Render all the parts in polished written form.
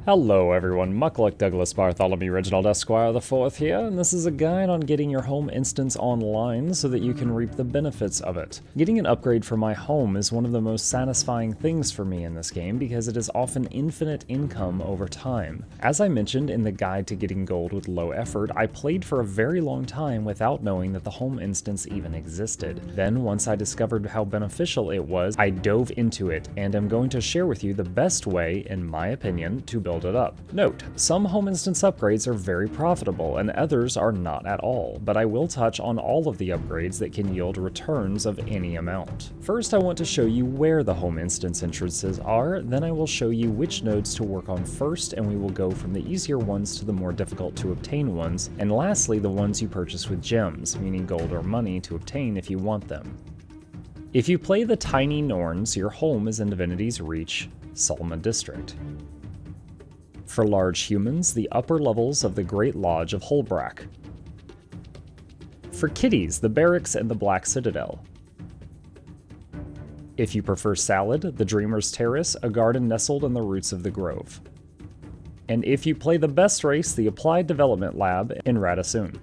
Hello everyone, Muckluck Douglas Bartholomew Reginald Esquire the Fourth here, and this is a guide on getting your home instance online so that you can reap the benefits of it. Getting an upgrade for my home is one of the most satisfying things for me in this game because it is often infinite income over time. As I mentioned in the guide to getting gold with low effort, I played for a very long time without knowing that the home instance even existed. Then once I discovered how beneficial it was, I dove into it and am going to share with you the best way, in my opinion, to build it up. Note, some home instance upgrades are very profitable and others are not at all, but I will touch on all of the upgrades that can yield returns of any amount. First, I want to show you where the home instance entrances are, then I will show you which nodes to work on first, and we will go from the easier ones to the more difficult to obtain ones, and lastly the ones you purchase with gems, meaning gold or money to obtain if you want them. If you play the Tiny Norns, your home is in Divinity's Reach, Sulma District. For large humans, the upper levels of the Great Lodge of Holbrack. For kiddies, the Barracks and the Black Citadel. If you prefer salad, the Dreamer's Terrace, a garden nestled in the roots of the grove. And if you play the best race, the Applied Development Lab in Radasoon.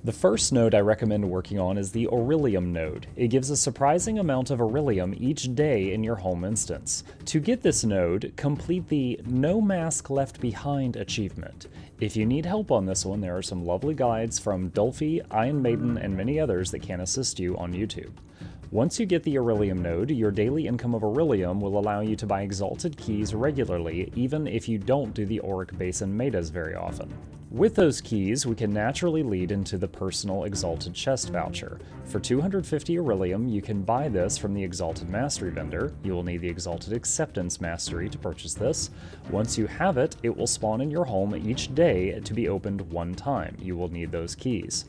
The first node I recommend working on is the Aurelium node. It gives a surprising amount of Aurelium each day in your home instance. To get this node, complete the No Mask Left Behind achievement. If you need help on this one, there are some lovely guides from Dolphy, Iron Maiden, and many others that can assist you on YouTube. Once you get the Aurelium node, your daily income of Aurelium will allow you to buy exalted keys regularly, even if you don't do the Auric Basin metas very often. With those keys, we can naturally lead into the personal Exalted Chest voucher. For 250 Aurelium, you can buy this from the Exalted Mastery vendor. You will need the Exalted Acceptance Mastery to purchase this. Once you have it, it will spawn in your home each day to be opened one time. You will need those keys.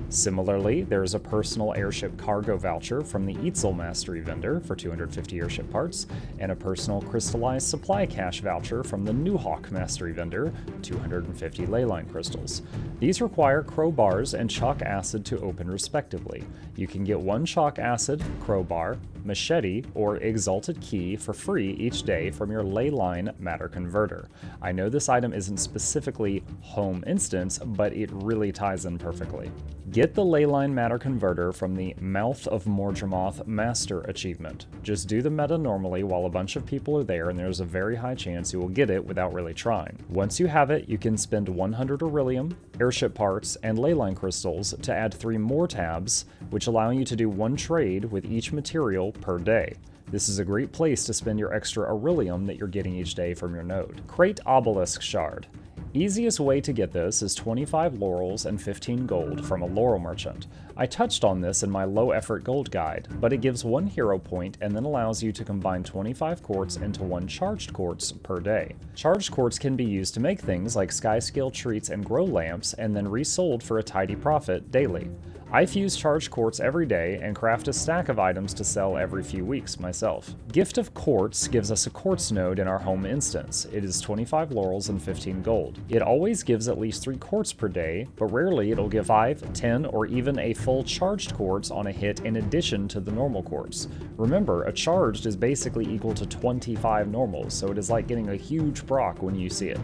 Similarly, there is a personal airship cargo voucher from the Eitzel Mastery vendor for 250 airship parts, and a personal crystallized supply cache voucher from the Newhawk Mastery vendor, 250 leyline crystals. These require crowbars and chalk acid to open respectively. You can get one chalk acid, crowbar, machete, or exalted key for free each day from your leyline matter converter. I know this item isn't specifically home instance, but it really ties in perfectly. Get the leyline matter converter from the Mouth of Mordremoth Master achievement. Just do the meta normally while a bunch of people are there, and there's a very high chance you will get it without really trying. Once you have it, you can spend 100 Aurelium, airship parts, and leyline crystals to add 3 more tabs, which allow you to do one trade with each material per day. This is a great place to spend your extra Aurelium that you're getting each day from your node. Crate Obelisk Shard. Easiest way to get this is 25 laurels and 15 gold from a laurel merchant. I touched on this in my low effort gold guide, but it gives 1 hero point and then allows you to combine 25 quartz into 1 charged quartz per day. Charged quartz can be used to make things like sky scale treats and grow lamps and then resold for a tidy profit daily. I fuse charged quartz every day and craft a stack of items to sell every few weeks myself. Gift of Quartz gives us a quartz node in our home instance. It is 25 laurels and 15 gold. It always gives at least 3 quartz per day, but rarely it'll give 5, 10, or even a full charged quartz on a hit in addition to the normal quartz. Remember, a charged is basically equal to 25 normals, so it is like getting a huge proc when you see it.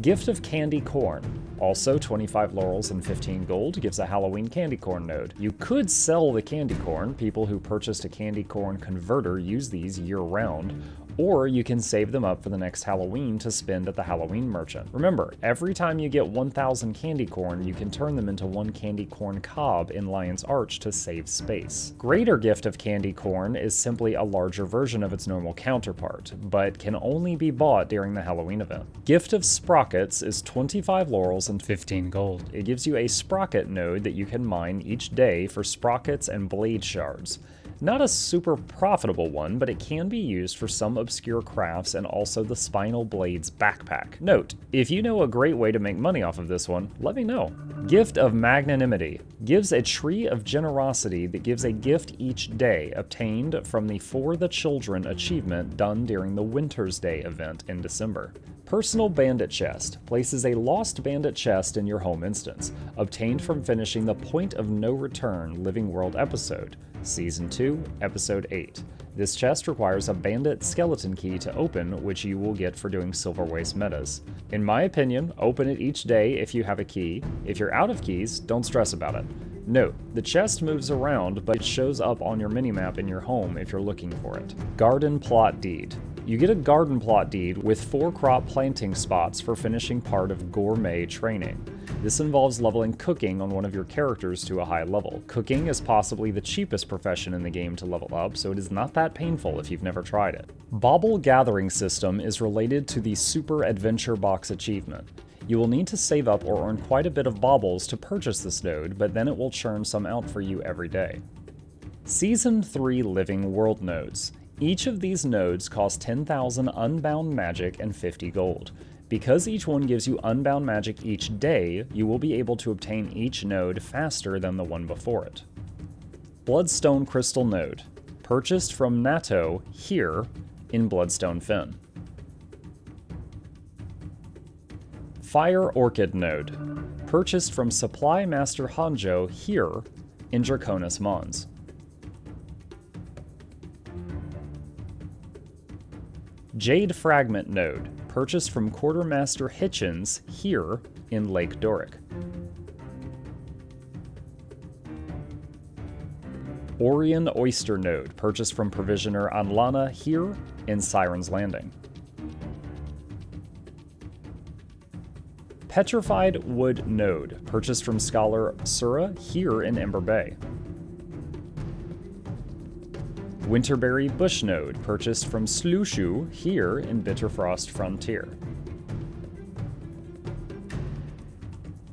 Gift of Candy Corn. Also 25 laurels and 15 gold gives a Halloween candy corn node. You could sell the candy corn. People who purchased a candy corn converter use these year-round, or you can save them up for the next Halloween to spend at the Halloween merchant. Remember, every time you get 1,000 candy corn, you can turn them into 1 candy corn cob in Lion's Arch to save space. Greater Gift of Candy Corn is simply a larger version of its normal counterpart, but can only be bought during the Halloween event. Gift of Sprockets is 25 laurels and 15 gold. It gives you a sprocket node that you can mine each day for sprockets and blade shards. Not a super profitable one, but it can be used for some obscure crafts and also the Spinal Blades backpack. Note, if you know a great way to make money off of this one, let me know. Gift of Magnanimity gives a tree of generosity that gives a gift each day obtained from the For the Children achievement done during the Winter's Day event in December. Personal Bandit Chest places a lost bandit chest in your home instance, obtained from finishing the Point of No Return Living World episode, Season 2, Episode 8. This chest requires a bandit skeleton key to open, which you will get for doing Silver Waste metas. In my opinion, open it each day if you have a key. If you're out of keys, don't stress about it. Note, the chest moves around, but it shows up on your minimap in your home if you're looking for it. Garden Plot Deed. You get a garden plot deed with 4 crop planting spots for finishing part of gourmet training. This involves leveling cooking on one of your characters to a high level. Cooking is possibly the cheapest profession in the game to level up, so it is not that painful if you've never tried it. Bauble Gathering System is related to the Super Adventure Box achievement. You will need to save up or earn quite a bit of baubles to purchase this node, but then it will churn some out for you every day. Season 3 Living World Nodes. Each of these nodes cost 10,000 unbound magic and 50 gold. Because each one gives you unbound magic each day, you will be able to obtain each node faster than the one before it. Bloodstone Crystal Node, purchased from Natto here in Bloodstone Fen. Fire Orchid Node, purchased from Supply Master Hanjo here in Draconis Mons. Jade Fragment Node, purchased from Quartermaster Hitchens here in Lake Doric. Orion Oyster Node, purchased from Provisioner Anlana here in Siren's Landing. Petrified Wood Node, purchased from Scholar Sura here in Ember Bay. Winterberry Bush Node, purchased from Slushu here in Bitterfrost Frontier.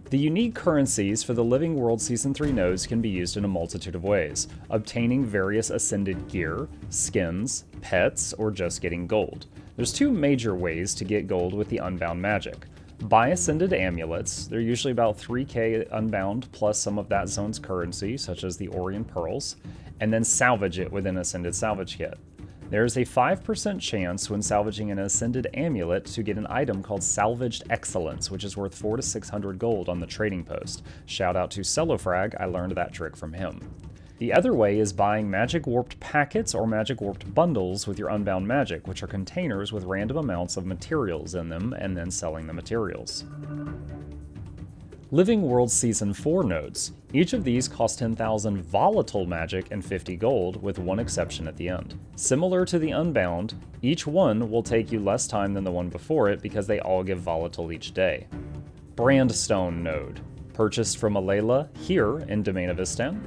The unique currencies for the Living World Season 3 nodes can be used in a multitude of ways, obtaining various ascended gear, skins, pets, or just getting gold. There's 2 major ways to get gold with the Unbound magic. Buy ascended amulets, they're usually about 3k unbound plus some of that zone's currency, such as the Orion Pearls, and then salvage it with an ascended salvage kit. There's a 5% chance when salvaging an ascended amulet to get an item called Salvaged Excellence, which is worth 400 to 600 gold on the trading post. Shout out to Cellofrag, I learned that trick from him. The other way is buying Magic Warped packets or Magic Warped bundles with your Unbound magic, which are containers with random amounts of materials in them, and then selling the materials. Living World Season 4 nodes. Each of these cost 10,000 volatile magic and 50 gold, with one exception at the end. Similar to the Unbound, each one will take you less time than the one before it because they all give volatile each day. Brandstone node. Purchased from Alayla here in Domain of Istan.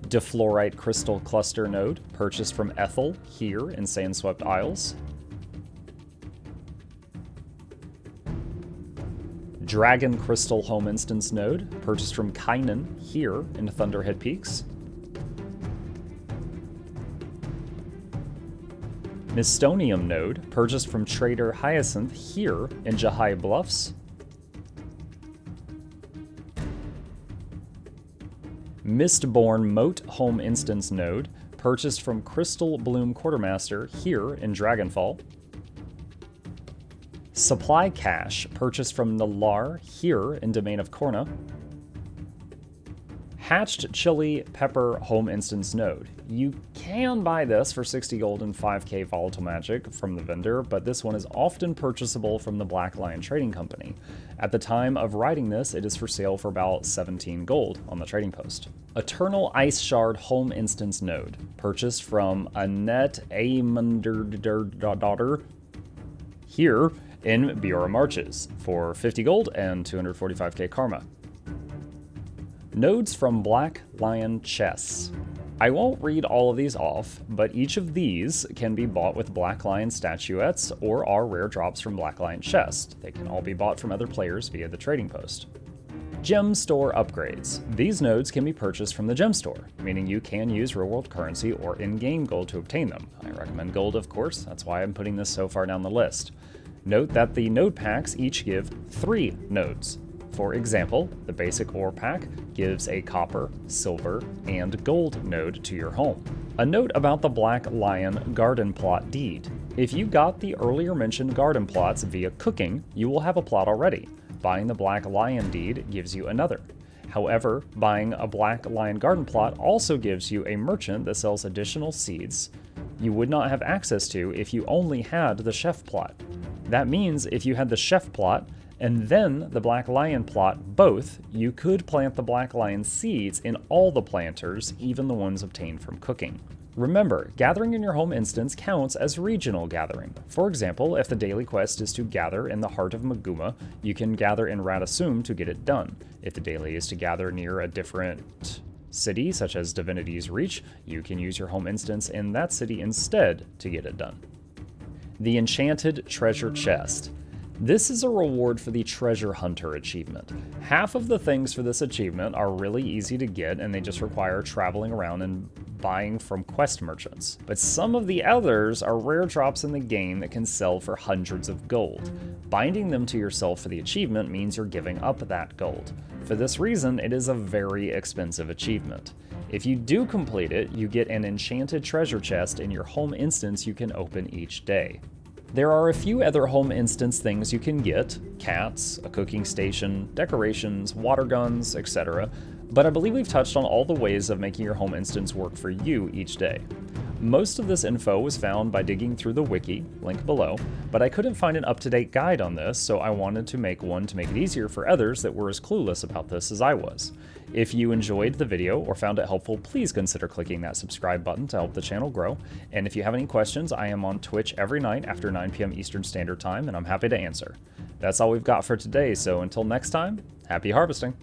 Defluorite Crystal Cluster node, purchased from Ethel here in Sandswept Isles. Dragon Crystal Home Instance node, purchased from Kynan here in Thunderhead Peaks. Mistonium node, purchased from Trader Hyacinth here in Jahai Bluffs. Mistborn Moat Home Instance node, purchased from Crystal Bloom Quartermaster here in Dragonfall. Supply Cache, purchased from Nalar here in Domain of Korna. Hatched Chili Pepper Home Instance node. You can buy this for 60 gold and 5k volatile magic from the vendor, but this one is often purchasable from the Black Lion Trading Company. At the time of writing this, it is for sale for about 17 gold on the trading post. Eternal Ice Shard Home Instance node, purchased from Annette Daughter here in Biora Marches for 50 gold and 245k karma. Nodes from Black Lion Chests. I won't read all of these off, but each of these can be bought with Black Lion statuettes or are rare drops from Black Lion Chest. They can all be bought from other players via the trading post. Gem Store Upgrades. These nodes can be purchased from the Gem Store, meaning you can use real-world currency or in-game gold to obtain them. I recommend gold, of course, that's why I'm putting this so far down the list. Note that the node packs each give 3 nodes. For example, the basic ore pack gives a copper, silver, and gold node to your home. A note about the Black Lion Garden Plot Deed. If you got the earlier mentioned garden plots via cooking, you will have a plot already. Buying the Black Lion deed gives you another. However, buying a Black Lion garden plot also gives you a merchant that sells additional seeds you would not have access to if you only had the chef plot. That means if you had the chef plot and then the Black Lion plot both, you could plant the Black Lion seeds in all the planters, even the ones obtained from cooking. Remember, gathering in your home instance counts as regional gathering. For example, if the daily quest is to gather in the heart of Maguma, you can gather in Radasum to get it done. If the daily is to gather near a different city, such as Divinity's Reach, you can use your home instance in that city instead to get it done. The Enchanted Treasure Chest. This is a reward for the Treasure Hunter achievement. Half of the things for this achievement are really easy to get and they just require traveling around and buying from quest merchants. But some of the others are rare drops in the game that can sell for hundreds of gold. Binding them to yourself for the achievement means you're giving up that gold. For this reason, it is a very expensive achievement. If you do complete it, you get an enchanted treasure chest in your home instance you can open each day. There are a few other home instance things you can get: cats, a cooking station, decorations, water guns, etc. But I believe we've touched on all the ways of making your home instance work for you each day. Most of this info was found by digging through the wiki, link below, but I couldn't find an up-to-date guide on this, so I wanted to make one to make it easier for others that were as clueless about this as I was. If you enjoyed the video or found it helpful, please consider clicking that subscribe button to help the channel grow. And if you have any questions, I am on Twitch every night after 9 p.m. Eastern Standard Time, and I'm happy to answer. That's all we've got for today, so until next time, happy harvesting!